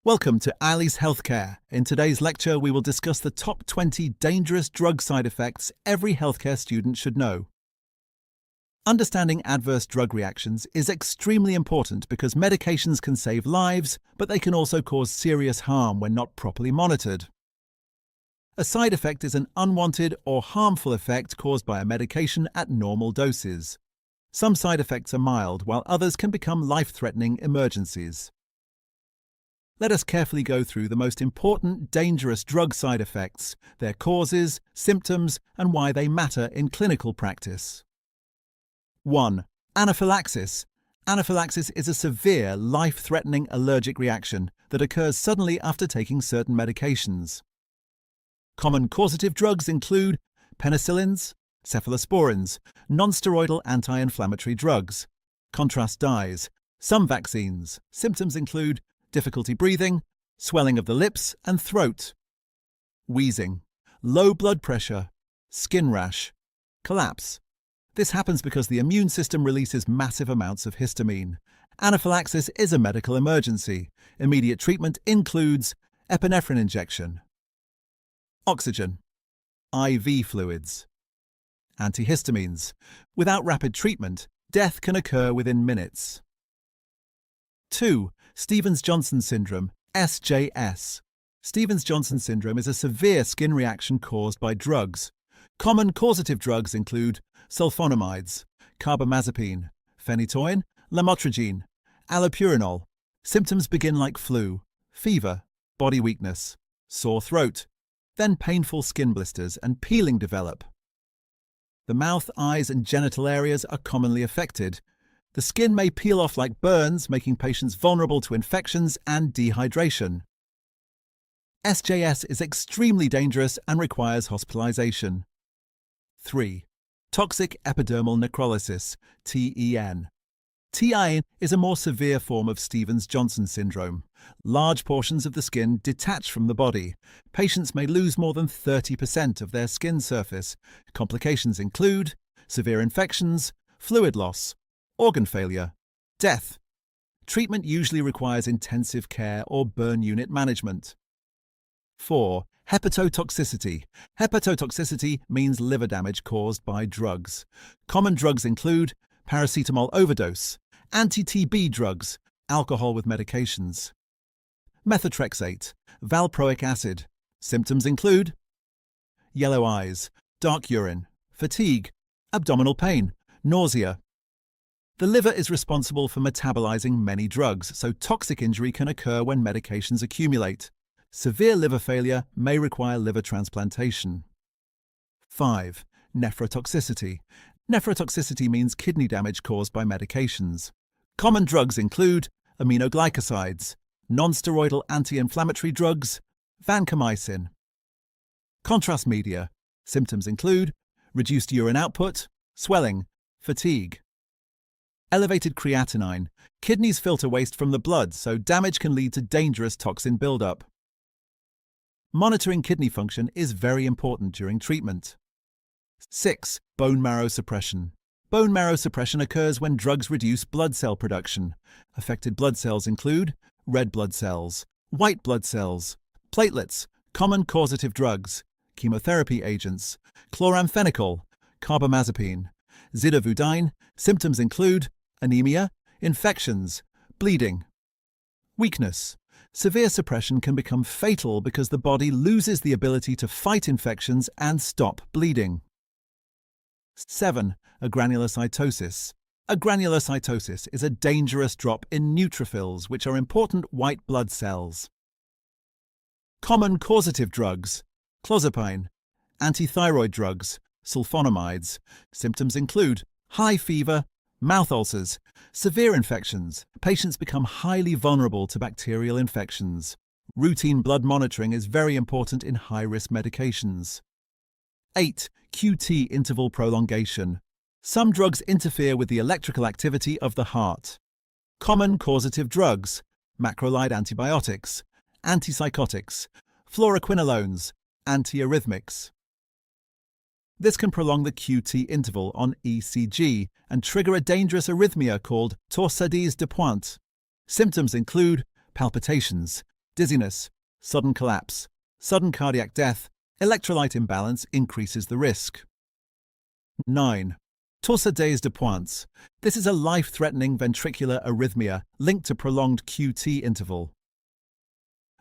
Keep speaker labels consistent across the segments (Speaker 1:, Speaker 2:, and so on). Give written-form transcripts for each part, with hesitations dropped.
Speaker 1: Welcome to Ali's Healthcare. In today's lecture, we will discuss the top 20 dangerous drug side effects every healthcare student should know. Understanding adverse drug reactions is extremely important because medications can save lives, but they can also cause serious harm when not properly monitored. A side effect is an unwanted or harmful effect caused by a medication at normal doses. Some side effects are mild, while others can become life-threatening emergencies. Let us carefully go through the most important dangerous drug side effects, their causes, symptoms, and why they matter in clinical practice. 1. Anaphylaxis. Anaphylaxis is a severe, life-threatening allergic reaction that occurs suddenly after taking certain medications. Common causative drugs include penicillins, cephalosporins, non-steroidal anti-inflammatory drugs, contrast dyes, some vaccines. Symptoms include difficulty breathing, swelling of the lips and throat, wheezing, low blood pressure, skin rash, collapse. This happens because the immune system releases massive amounts of histamine. Anaphylaxis is a medical emergency. Immediate treatment includes epinephrine injection, oxygen, IV fluids, antihistamines. Without rapid treatment, death can occur within minutes. 2. Stevens-Johnson syndrome, SJS. Stevens-Johnson syndrome is a severe skin reaction caused by drugs. Common causative drugs include sulfonamides, carbamazepine, phenytoin, lamotrigine, allopurinol. Symptoms begin like flu, fever, body weakness, sore throat. Then painful skin blisters and peeling develop. The mouth, eyes, and genital areas are commonly affected. The skin may peel off like burns, making patients vulnerable to infections and dehydration. SJS is extremely dangerous and requires hospitalization. 3. Toxic epidermal necrolysis, TEN. TEN is a more severe form of Stevens-Johnson syndrome. Large portions of the skin detach from the body. Patients may lose more than 30% of their skin surface. Complications include severe infections, fluid loss, organ failure, death. Treatment usually requires intensive care or burn unit management. 4. Hepatotoxicity. Hepatotoxicity means liver damage caused by drugs. Common drugs include paracetamol overdose, anti-TB drugs, alcohol with medications, methotrexate, valproic acid. Symptoms include yellow eyes, dark urine, fatigue, abdominal pain, nausea. The liver is responsible for metabolizing many drugs, so toxic injury can occur when medications accumulate. Severe liver failure may require liver transplantation. 5. Nephrotoxicity. Nephrotoxicity means kidney damage caused by medications. Common drugs include aminoglycosides, non-steroidal anti-inflammatory drugs, Vancomycin. Contrast media. Symptoms include reduced urine output, swelling, fatigue. Elevated creatinine. Kidneys filter waste from the blood, so damage can lead to dangerous toxin buildup. Monitoring kidney function is very important during treatment. 6. Bone marrow suppression. Bone marrow suppression occurs when drugs reduce blood cell production. Affected blood cells include red blood cells, white blood cells, platelets, common causative drugs, chemotherapy agents, chloramphenicol, carbamazepine, zidovudine. Symptoms include anemia, infections, bleeding, weakness. Severe suppression can become fatal because the body loses the ability to fight infections and stop bleeding. 7. Agranulocytosis. Agranulocytosis is a dangerous drop in neutrophils, which are important white blood cells. Common causative drugs: clozapine, antithyroid drugs, sulfonamides. Symptoms include high fever, mouth ulcers, severe infections. Patients become highly vulnerable to bacterial infections. Routine blood monitoring is very important in high-risk medications. 8. QT interval prolongation. Some drugs interfere with the electrical activity of the heart. Common causative drugs: macrolide antibiotics, antipsychotics, fluoroquinolones, antiarrhythmics. This can prolong the QT interval on ECG and trigger a dangerous arrhythmia called torsades de pointe. Symptoms include palpitations, dizziness, sudden collapse, sudden cardiac death, electrolyte imbalance increases the risk. 9. Torsades de pointes. This is a life-threatening ventricular arrhythmia linked to prolonged QT interval.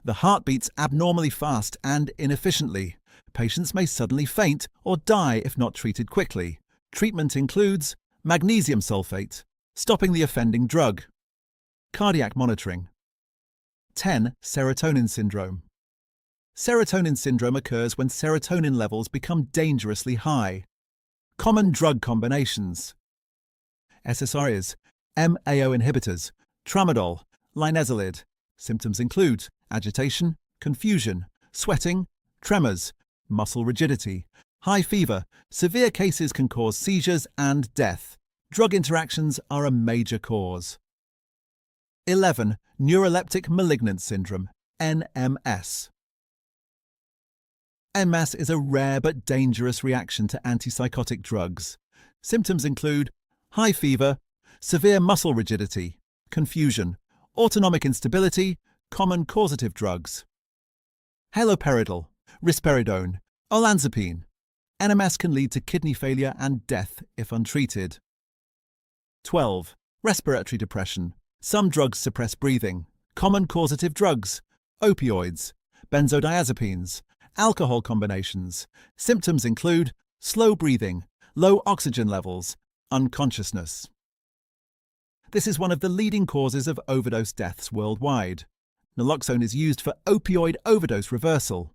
Speaker 1: The heart beats abnormally fast and inefficiently. Patients may suddenly faint or die if not treated quickly. Treatment includes magnesium sulfate, stopping the offending drug. Cardiac monitoring. 10. Serotonin syndrome. Serotonin syndrome occurs when serotonin levels become dangerously high. Common drug combinations. SSRIs, MAO inhibitors, tramadol, linezolid. Symptoms include agitation, confusion, sweating, tremors, muscle rigidity, high fever. Severe cases can cause seizures and death. Drug interactions are a major cause. 11. Neuroleptic malignant syndrome, NMS. NMS is a rare but dangerous reaction to antipsychotic drugs. Symptoms include high fever, severe muscle rigidity, confusion, autonomic instability, common causative drugs. Haloperidol, risperidone, olanzapine. NMS can lead to kidney failure and death if untreated. 12. Respiratory depression. Some drugs suppress breathing. Common causative drugs: opioids, benzodiazepines, alcohol combinations. Symptoms include slow breathing, low oxygen levels, unconsciousness. This is one of the leading causes of overdose deaths worldwide. Naloxone is used for opioid overdose reversal.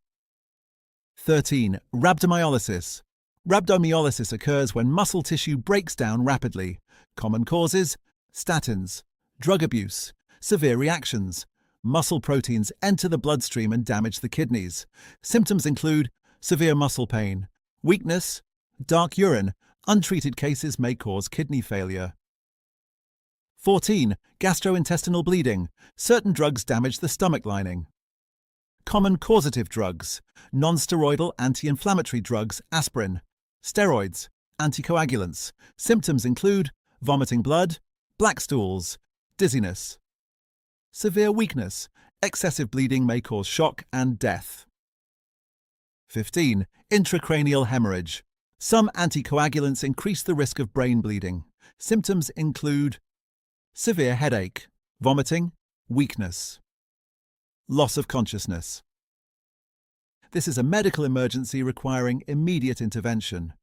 Speaker 1: 13. Rhabdomyolysis. Rhabdomyolysis occurs when muscle tissue breaks down rapidly. Common causes: statins, drug abuse, severe reactions. Muscle proteins enter the bloodstream and damage the kidneys. Symptoms include severe muscle pain, weakness, dark urine. Untreated cases may cause kidney failure. 14. Gastrointestinal bleeding. Certain drugs damage the stomach lining. Common causative drugs: non-steroidal anti-inflammatory drugs, aspirin, steroids, anticoagulants. Symptoms include vomiting blood, black stools, dizziness. Severe weakness. Excessive bleeding may cause shock and death. 15. Intracranial hemorrhage. Some anticoagulants increase the risk of brain bleeding. Symptoms include severe headache, vomiting, weakness, loss of consciousness. This is a medical emergency requiring immediate intervention.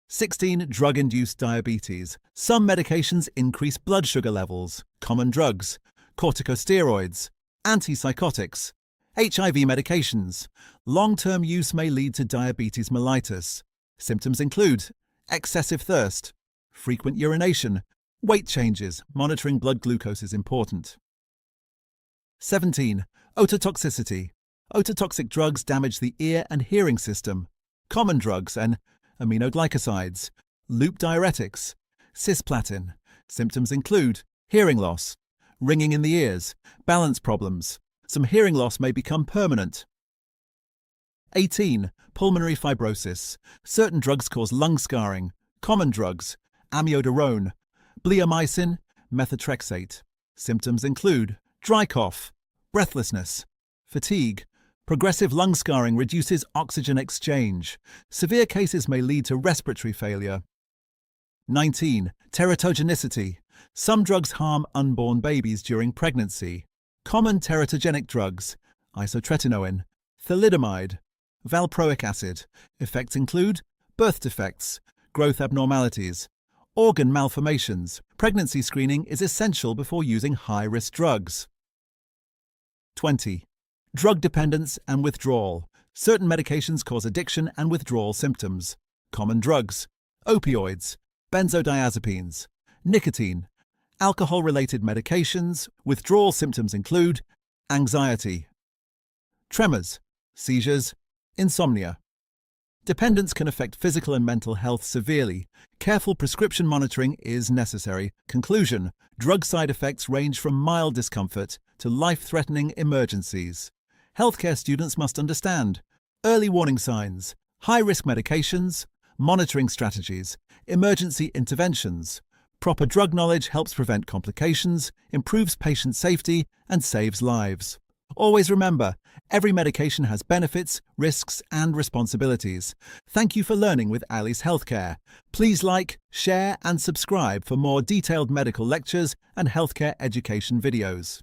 Speaker 1: 16. Drug-induced diabetes. Some medications increase blood sugar levels. Common drugs: corticosteroids, antipsychotics, HIV medications. Long-term use may lead to diabetes mellitus. Symptoms include excessive thirst, frequent urination, weight changes. Monitoring blood glucose is important. 17. Ototoxicity. Ototoxic drugs damage the ear and hearing system. Common drugs and aminoglycosides, loop diuretics, cisplatin. Symptoms include hearing loss, ringing in the ears, balance problems. Some hearing loss may become permanent. 18. Pulmonary fibrosis. Certain drugs cause lung scarring. Common drugs: amiodarone, bleomycin, methotrexate. Symptoms include dry cough, breathlessness, fatigue. Progressive lung scarring reduces oxygen exchange. Severe cases may lead to respiratory failure. 19. Teratogenicity. Some drugs harm unborn babies during pregnancy. Common teratogenic drugs: isotretinoin, thalidomide, valproic acid. Effects include birth defects, growth abnormalities, organ malformations. Pregnancy screening is essential before using high-risk drugs. 20. Drug dependence and withdrawal. Certain medications cause addiction and withdrawal symptoms. Common drugs: opioids, benzodiazepines, nicotine, alcohol-related medications. Withdrawal symptoms include anxiety, tremors, seizures, insomnia. Dependence can affect physical and mental health severely. Careful prescription monitoring is necessary. Conclusion: drug side effects range from mild discomfort to life-threatening emergencies. Healthcare students must understand early warning signs, high-risk medications, monitoring strategies, emergency interventions. Proper drug knowledge helps prevent complications, improves patient safety, and saves lives. Always remember, every medication has benefits, risks, and responsibilities. Thank you for learning with Ali's Healthcare. Please like, share, and subscribe for more detailed medical lectures and healthcare education videos.